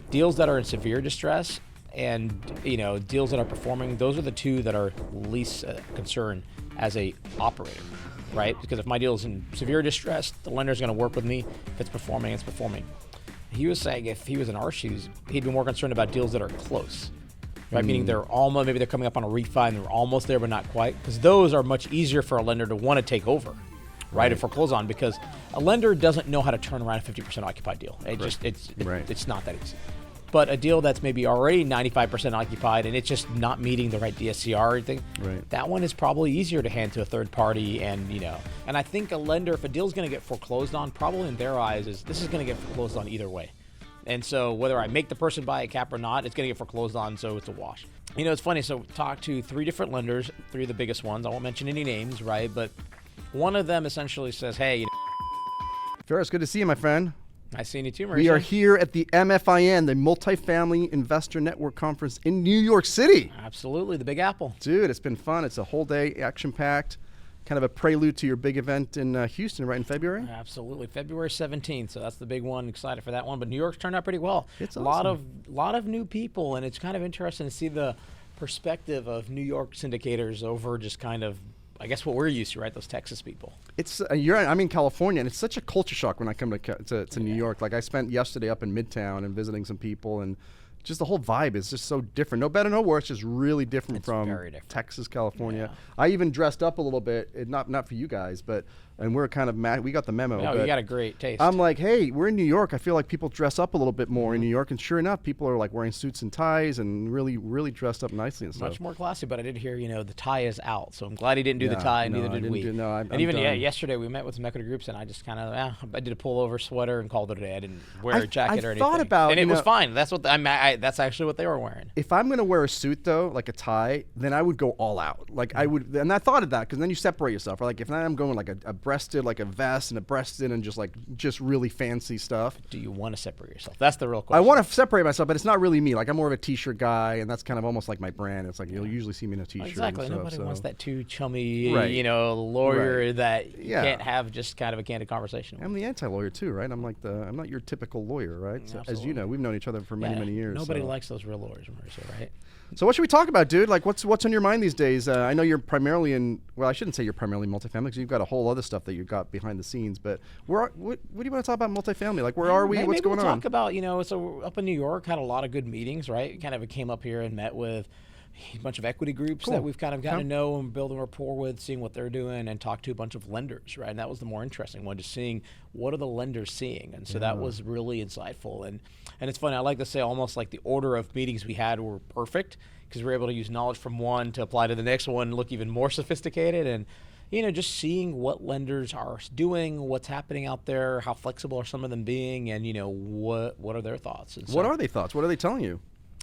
deals that are in severe distress and deals that are performing, those are the two that are least concerned as a operator, right? Because if my deal is in severe distress, the lender's going to work with me. If it's performing, it's performing. He was saying if he was in our shoes, he'd be more concerned about deals that are close, right? Meaning maybe they're coming up on a refi and they're almost there but not quite, because those are much easier for a lender to want to take over, right? And foreclose on, because a lender doesn't know how to turn around a 50% occupied deal. It's not that easy. But a deal that's maybe already 95% occupied and it's just not meeting the right DSCR or anything, that one is probably easier to hand to a third party. And I think a lender, if a deal's going to get foreclosed on, probably in their eyes this is going to get foreclosed on either way. And so whether I make the person buy a cap or not, it's going to get foreclosed on, so it's a wash. It's funny. So talked to 3 different lenders, 3 of the biggest ones. I won't mention any names, right? But one of them essentially says, hey, Feras, good to see you, my friend. Nice seeing you too, Mauricio. We are here at the MFIN, the Multifamily Investor Network Conference in New York City. Absolutely, the Big Apple. Dude, it's been fun. It's a whole day, action-packed, kind of a prelude to your big event in Houston, right, in February? Absolutely, February 17th, so that's the big one. Excited for that one, but New York's turned out pretty well. It's a awesome. lot of new people, and it's kind of interesting to see the perspective of New York syndicators over just kind of, I guess, what we're used to, right? Those Texas people. It's I'm in California, and it's such a culture shock when I come to New York. Like, I spent yesterday up in Midtown and visiting some people, and just the whole vibe is just so different. No better, no worse, just really different from Texas, California. Yeah. I even dressed up a little bit, not for you guys, and we're kind of we got the memo. No, you got a great taste. I'm like, hey, we're in New York. I feel like people dress up a little bit more in New York, and sure enough, people are like wearing suits and ties and really, really dressed up nicely and stuff. Much more classy, but I did hear, the tie is out, so I'm glad he didn't do the tie, and neither did we. Yesterday we met with some equity groups, and I just kind of, I did a pullover sweater and called it a day. I didn't wear a jacket or anything. I thought about, and it was fine. That's what that's actually what they were wearing. If I'm gonna wear a suit though, like a tie, then I would go all out. Like I would, and I thought of that because then you separate yourself. Or like if I'm going like a breasted, like a vest and a breasted and just really fancy stuff. Do you want to separate yourself? That's the real question. I want to separate myself, but it's not really me. Like I'm more of a t-shirt guy, and that's kind of almost like my brand. It's like you'll usually see me in a t-shirt. Exactly. Nobody wants that too chummy, lawyer that you can't have just kind of a candid conversation with. I'm the anti-lawyer too, right? I'm not your typical lawyer, right? So, as you know, we've known each other for many years. Nobody likes those real lawyers, Mauricio, right? So what should we talk about, dude? Like, what's on your mind these days? I know you're primarily I shouldn't say you're primarily multifamily because you've got a whole other stuff that you've got behind the scenes. But what do you want to talk about multifamily? Like, where are we? What's going on? Talk about, so we're up in New York, had a lot of good meetings, right? Kind of came up here and met with a bunch of equity groups that we've kind of gotten to know and building rapport with, seeing what they're doing, and talk to a bunch of lenders, right? And that was the more interesting one, just seeing what are the lenders seeing. And so that was really insightful. And it's funny, I like to say almost like the order of meetings we had were perfect because we were able to use knowledge from one to apply to the next one, look even more sophisticated. And just seeing what lenders are doing, what's happening out there, how flexible are some of them being, and what are their thoughts. And so, what are they thoughts? What are they telling you?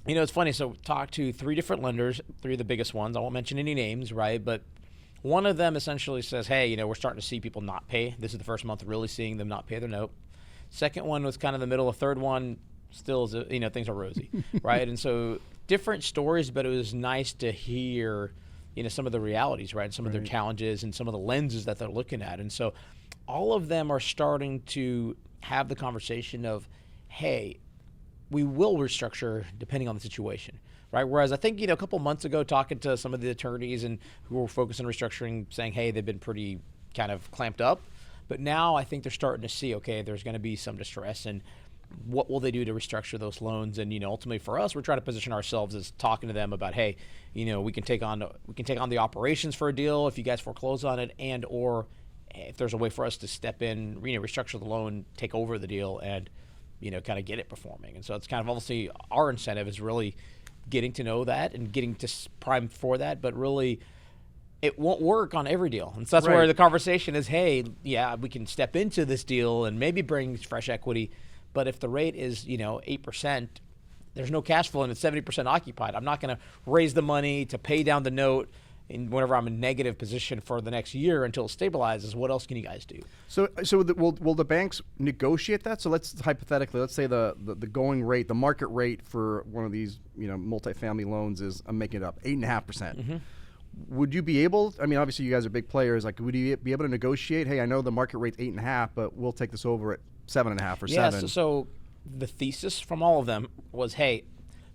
It's funny. So talked to 3 different lenders, 3 of the biggest ones. I won't mention any names, right? But one of them essentially says, hey, we're starting to see people not pay. This is the first month really seeing them not pay their note. Second one was kind of the middle. A third one still is, things are rosy, right? And so different stories, but it was nice to hear, some of the realities, right? Some of their challenges and some of the lenses that they're looking at. And so all of them are starting to have the conversation of, hey, we will restructure depending on the situation, right? Whereas I think, a couple months ago, talking to some of the attorneys and who were focused on restructuring, saying, hey, they've been pretty kind of clamped up. But now I think they're starting to see, okay, there's going to be some distress, and what will they do to restructure those loans? And ultimately for us, we're trying to position ourselves as talking to them about, hey, we can take on the operations for a deal if you guys foreclose on it, and or if there's a way for us to step in, restructure the loan, take over the deal, and kind of get it performing. And so it's kind of obviously our incentive is really getting to know that and getting to prime for that, but really it won't work on every deal. And so that's where the conversation is, hey, yeah, we can step into this deal and maybe bring fresh equity, but if the rate is, 8%, there's no cash flow and it's 70% occupied. I'm not going to raise the money to pay down the note whenever I'm in negative position for the next year until it stabilizes. What else can you guys do? So will the banks negotiate that? So let's say the going rate, the market rate for one of these multifamily loans is, I'm making it up, 8.5%. Would you be able? I mean, obviously you guys are big players. Like, would you be able to negotiate? Hey, I know the market rate's 8.5, but we'll take this over at 7.5 or 7. So the thesis from all of them was, hey,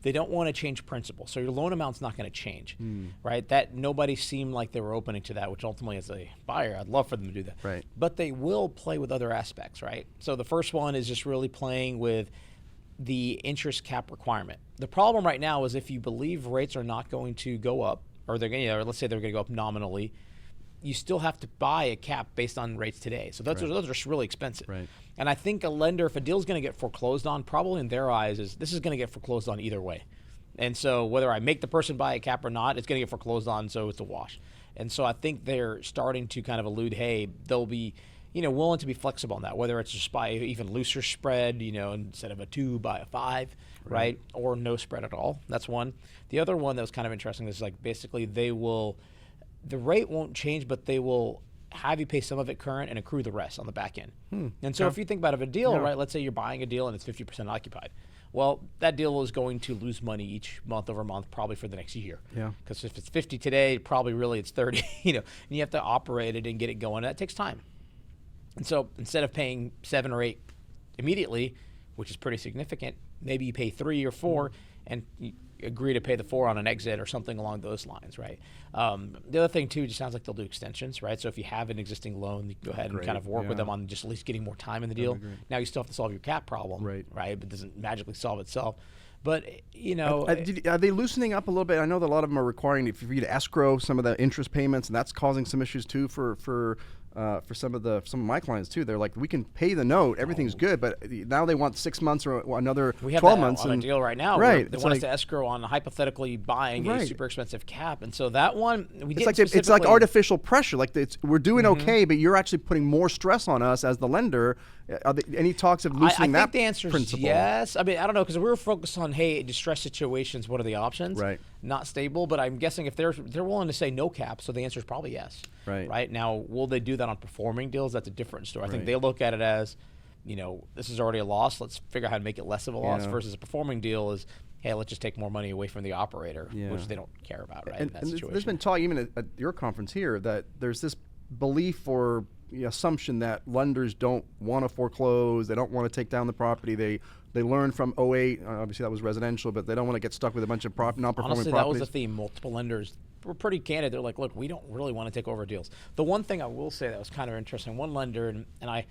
they don't want to change principal, so your loan amount's not going to change, right? That nobody seemed like they were opening to that, which ultimately, as a buyer, I'd love for them to do that. Right. But they will play with other aspects, right? So the first one is just really playing with the interest cap requirement. The problem right now is if you believe rates are not going to go up, or they're going, or let's say they're going to go up nominally, you still have to buy a cap based on rates today. So those are just really expensive. Right. And I think a lender, if a deal's going to get foreclosed on, probably in their eyes is this is going to get foreclosed on either way. And so whether I make the person buy a cap or not, it's going to get foreclosed on, so it's a wash. And so I think they're starting to kind of allude, hey, they'll be, willing to be flexible on that, whether it's just by even looser spread, instead of a 2 by a 5, right? Or no spread at all. That's one. The other one that was kind of interesting is like basically the rate won't change, but they will have you pay some of it current and accrue the rest on the back end. And so if you think about a deal, right, let's say you're buying a deal and it's 50% occupied. Well, that deal is going to lose money each month over month, probably for the next year. Yeah. Because if it's 50 today, probably really it's 30, and you have to operate it and get it going. That takes time. And so instead of paying 7 or 8 immediately, which is pretty significant, maybe you pay 3 or 4 and you agree to pay the 4 on an exit or something along those lines, right? The other thing too, it just sounds like they'll do extensions, right? So if you have an existing loan, you can go ahead and kind of work with them on just at least getting more time in the deal. Now you still have to solve your cap problem, right? But it doesn't magically solve itself. But are they loosening up a little bit? I know that a lot of them are requiring for you to escrow some of the interest payments, and that's causing some issues too for some of my clients too. They're like, we can pay the note, everything's good, but now they want 6 months or another 12 months. We have that on a deal right now. Right. They want us to escrow on hypothetically buying a super expensive cap, and so that one it's like artificial pressure. Like we're doing okay, but you're actually putting more stress on us as the lender. Are there any talks of loosening that principle? I think the answer is yes. I mean, I don't know, because we were focused on, hey, distressed situations, what are the options? Right. Not stable, but I'm guessing if they're willing to say no cap, so the answer is probably yes. Right. Now, will they do that on performing deals? That's a different story. I think they look at it as, this is already a loss. Let's figure out how to make it less of a loss. Versus a performing deal is, hey, let's just take more money away from the operator, which they don't care about, right? And there's been talk even at your conference here that there's this belief or assumption that lenders don't want to foreclose, they don't want to take down the property. They learned from 08, obviously that was residential, but they don't want to get stuck with a bunch of non-performing properties. Honestly, that was the theme. Multiple lenders were pretty candid. They're like, look, we don't really want to take over deals. The one thing I will say that was kind of interesting, one lender, and I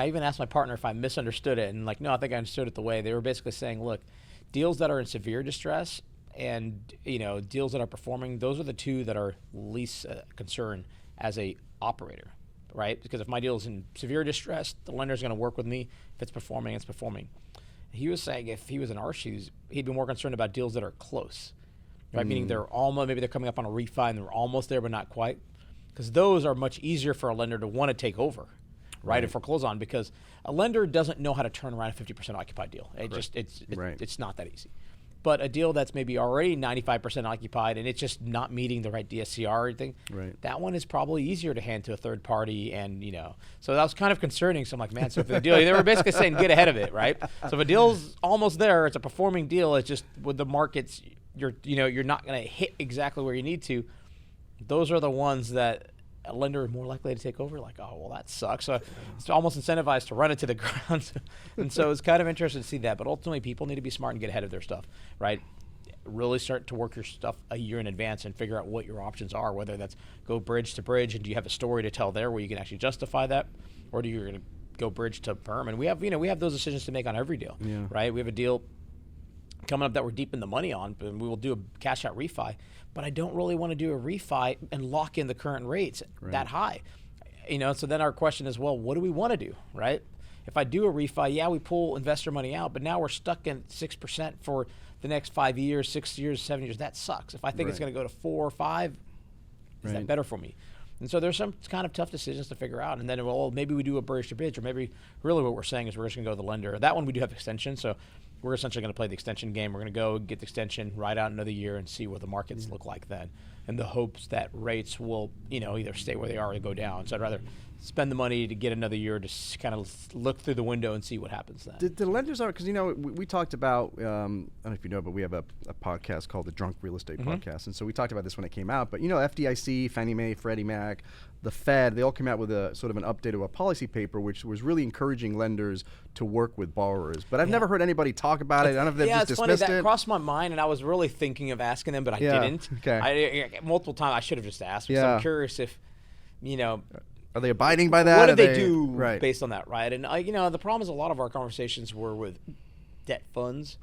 even asked my partner if I misunderstood it, and no, I think I understood it the way. They were basically saying, look, deals that are in severe distress and deals that are performing, those are the two that are least concerned as a operator. Right? Because if my deal is in severe distress, the lender's going to work with me. If it's performing, it's performing. He was saying if he was in our shoes, he'd be more concerned about deals that are close, right? Meaning maybe they're coming up on a refi and they're almost there but not quite. Because those are much easier for a lender to want to take over, right? And foreclose on, because a lender doesn't know how to turn around a 50% occupied deal. It's not that easy. But a deal that's maybe already 95% occupied and it's just not meeting the right DSCR or anything, that one is probably easier to hand to a third party. And, so that was kind of concerning. So I'm like, man, so if the deal, they were basically saying get ahead of it, right? So if a deal's almost there, it's a performing deal, it's just with the markets, you're not going to hit exactly where you need to. Those are the ones that a lender is more likely to take over. Like, oh, well, that sucks. So it's almost incentivized to run it to the ground. And so it's kind of interesting to see that. But ultimately, people need to be smart and get ahead of their stuff, right? Really start to work your stuff a year in advance and figure out what your options are, whether that's go bridge to bridge, and do you have a story to tell there where you can actually justify that, or do you going to go bridge to perm? And we have those decisions to make on every deal, right? We have a deal coming up that we're deep in the money on, and we will do a cash out refi. But I don't really want to do a refi and lock in the current rates that high. So then our question is, well, what do we want to do, right? If I do a refi, we pull investor money out, but now we're stuck in 6% for the next 5 years, 6 years, 7 years. That sucks. If I think it's going to go to 4 or 5, is that better for me? And so there's some kind of tough decisions to figure out. And then, well, maybe we do a bridge to bridge, or maybe really what we're saying is we're just going to go to the lender. That one we do have extension, so we're essentially going to play the extension game. We're going to go get the extension, ride out another year, and see what the markets look like then, in the hopes that rates will, either stay where they are or go down. So I'd rather spend the money to get another year to kind of look through the window and see what happens then. The lenders are, because we talked about, I don't know if you know, but we have a podcast called the Drunk Real Estate Podcast, and so we talked about this when it came out. But FDIC, Fannie Mae, Freddie Mac, the Fed, they all came out with a sort of an update of a policy paper, which was really encouraging lenders to work with borrowers. But I've never heard anybody talk about it. I don't know if they've just it's funny, dismissed it. that crossed my mind, and I was really thinking of asking them, but I didn't. Okay. Multiple times I should have just asked. So I'm curious if, are they abiding by that? What do they do right. based on that, right? And the problem is a lot of our conversations were with debt funds,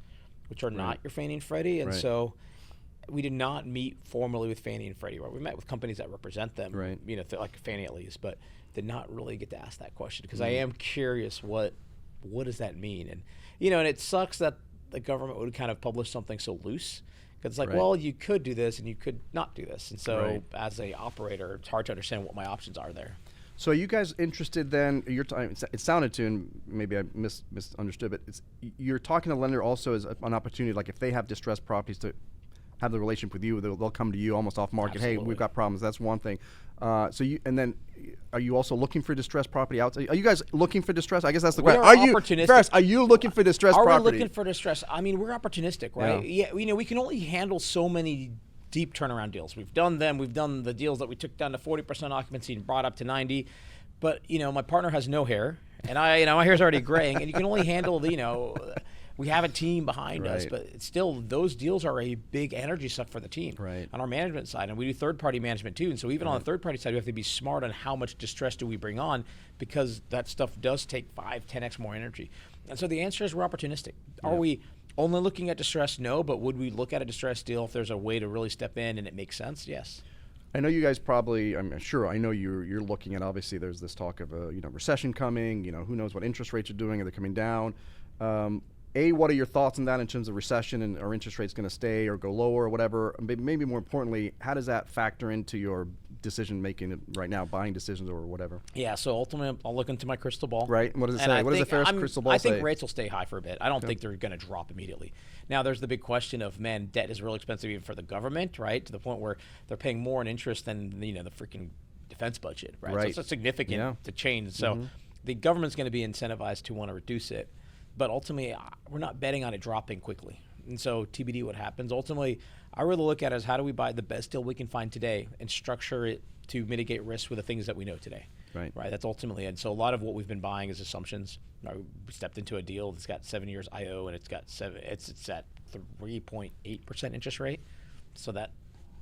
which are not your Fannie and Freddie, and so we did not meet formally with Fannie and Freddie. Right? We met with companies that represent them, right. Like Fannie at least, but did not really get to ask that question because I am curious what does that mean, and and it sucks that the government would kind of publish something so loose. Because it's like, well, you could do this and you could not do this, and so as a operator, it's hard to understand what my options are there. So are you guys interested then? It sounded to, and maybe I misunderstood, but you're talking to lender also as an opportunity, like if they have distressed properties, to have the relationship with you, they'll come to you almost off market. Absolutely. Hey, we've got problems. That's one thing. Are you also looking for distressed property outside? Are you guys looking for distress? I guess that's the question. Are you opportunistic. First, are you looking for distressed property? Are we looking for distress? I mean, we're opportunistic, right? Yeah. We can only handle so many deep turnaround deals. We've done them. We've done the deals that we took down to 40% occupancy and brought up to 90. But my partner has no hair, and my hair's already graying, and you can only handle we have a team behind us, but it's still, those deals are a big energy suck for the team on our management side, and we do third-party management too. And so even on the third-party side, we have to be smart on how much distress do we bring on, because that stuff does take 5-10x more energy. And so the answer is we're opportunistic. Are we only looking at distress? No, but would we look at a distressed deal if there's a way to really step in and it makes sense? Yes. I know you guys probably, I'm sure, I know you're looking at, obviously there's this talk of a recession coming, who knows what interest rates are doing, are they coming down? What are your thoughts on that in terms of recession, and are interest rates going to stay or go lower or whatever? Maybe more importantly, how does that factor into your decision making right now, buying decisions or whatever? Yeah, so ultimately I'll look into my crystal ball. Right, and what does it say? What does the Feras crystal ball say? I think rates will stay high for a bit. I don't think they're going to drop immediately. Now there's the big question of, debt is real expensive even for the government, right? To the point where they're paying more in interest than the freaking defense budget, right? So it's a significant to change. So the government's going to be incentivized to want to reduce it. But ultimately, we're not betting on it dropping quickly. And so TBD what happens. Ultimately, I really look at it as how do we buy the best deal we can find today and structure it to mitigate risk with the things that we know today. Right. That's ultimately. And so a lot of what we've been buying is assumptions. We stepped into a deal that's got 7 years IO, and it's at 3.8% interest rate. So that,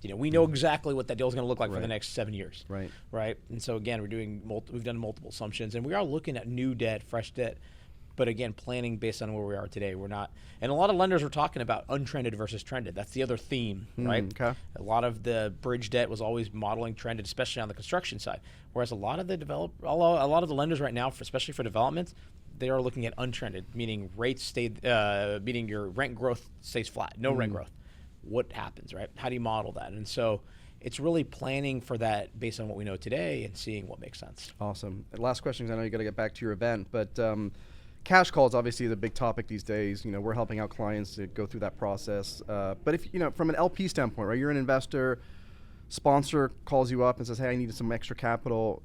we know exactly what that deal is going to look like for the next 7 years. Right. And so again, we've done multiple assumptions, and we are looking at new debt, fresh debt. But again, planning based on where we are today. We're not, and a lot of lenders are talking about untrended versus trended. That's the other theme, right? Okay. A lot of the bridge debt was always modeling trended, especially on the construction side. Whereas a lot of the lenders right now, especially for developments, they are looking at untrended, meaning meaning your rent growth stays flat, no rent growth. What happens, right? How do you model that? And so it's really planning for that based on what we know today and seeing what makes sense. Awesome. Last question, because I know you got to get back to your event, but. Cash call is obviously the big topic these days. We're helping out clients to go through that process. But if, from an LP standpoint, right, you're an investor, sponsor calls you up and says, hey, I need some extra capital.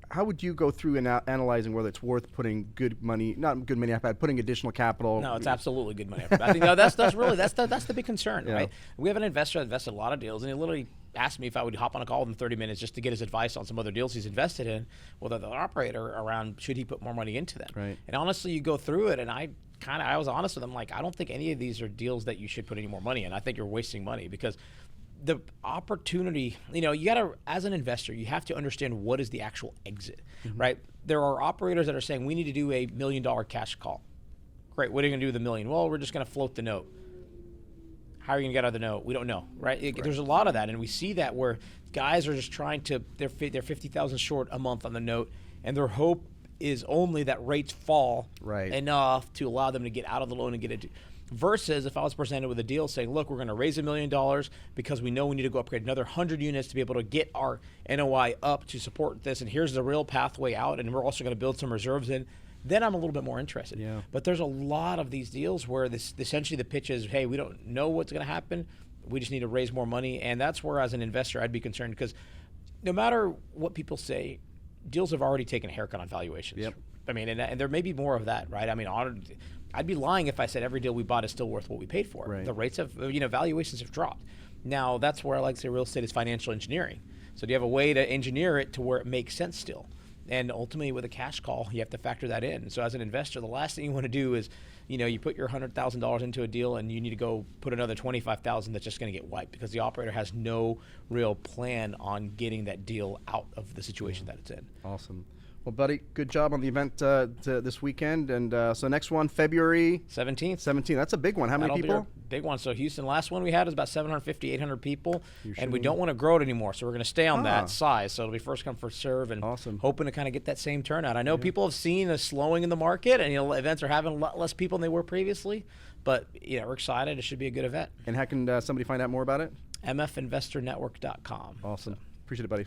How would you go through and analyzing whether it's worth putting putting additional capital? No, it's absolutely good money. I think that's the big concern, right? We have an investor that invested a lot of deals, and he literally asked me if I would hop on a call with him 30 minutes just to get his advice on some other deals he's invested in, whether the operator around should he put more money into them. Right. And honestly, you go through it, and I was honest with him, like, I don't think any of these are deals that you should put any more money in. I think you're wasting money because the opportunity, you gotta, as an investor, you have to understand what is the actual exit, right? There are operators that are saying we need to do $1 million cash call. Great, what are you gonna do with $1 million? Well, we're just gonna float the note. How are you gonna get out of the note? We don't know, right? There's a lot of that, and we see that where guys are just trying to, they're $50,000 short a month on the note, and their hope is only that rates fall enough to allow them to get out of the loan and get it. Versus if I was presented with a deal saying, look, we're going to raise $1 million because we know we need to go upgrade another 100 units to be able to get our NOI up to support this, and here's the real pathway out, and we're also going to build some reserves in, then I'm a little bit more interested. Yeah. But there's a lot of these deals where essentially the pitch is, hey, we don't know what's going to happen. We just need to raise more money. And that's where, as an investor, I'd be concerned, because no matter what people say, deals have already taken a haircut on valuations. Yep. I mean, and there may be more of that, right? I mean, I'd be lying if I said every deal we bought is still worth what we paid for. Right. The rates have, valuations have dropped. Now, that's where I like to say real estate is financial engineering. So do you have a way to engineer it to where it makes sense still? And ultimately, with a cash call, you have to factor that in. So as an investor, the last thing you want to do is, you put your $100,000 into a deal and you need to go put another $25,000 that's just going to get wiped because the operator has no real plan on getting that deal out of the situation that it's in. Awesome. Well, buddy, good job on the event this weekend. And so next one, February 17th. 17th. That's a big one. How many That'll be people? our big one. So Houston, last one we had was about 750, 800 people. And we shooting- don't want to grow it anymore. So we're going to stay on Ah. that size. So it'll be first come, first serve, and Awesome. hoping to kind of get that same turnout. I know people have seen a slowing in the market, and events are having a lot less people than they were previously. But we're excited. It should be a good event. And how can somebody find out more about it? mfinvestornetwork.com. Awesome. Appreciate it, buddy.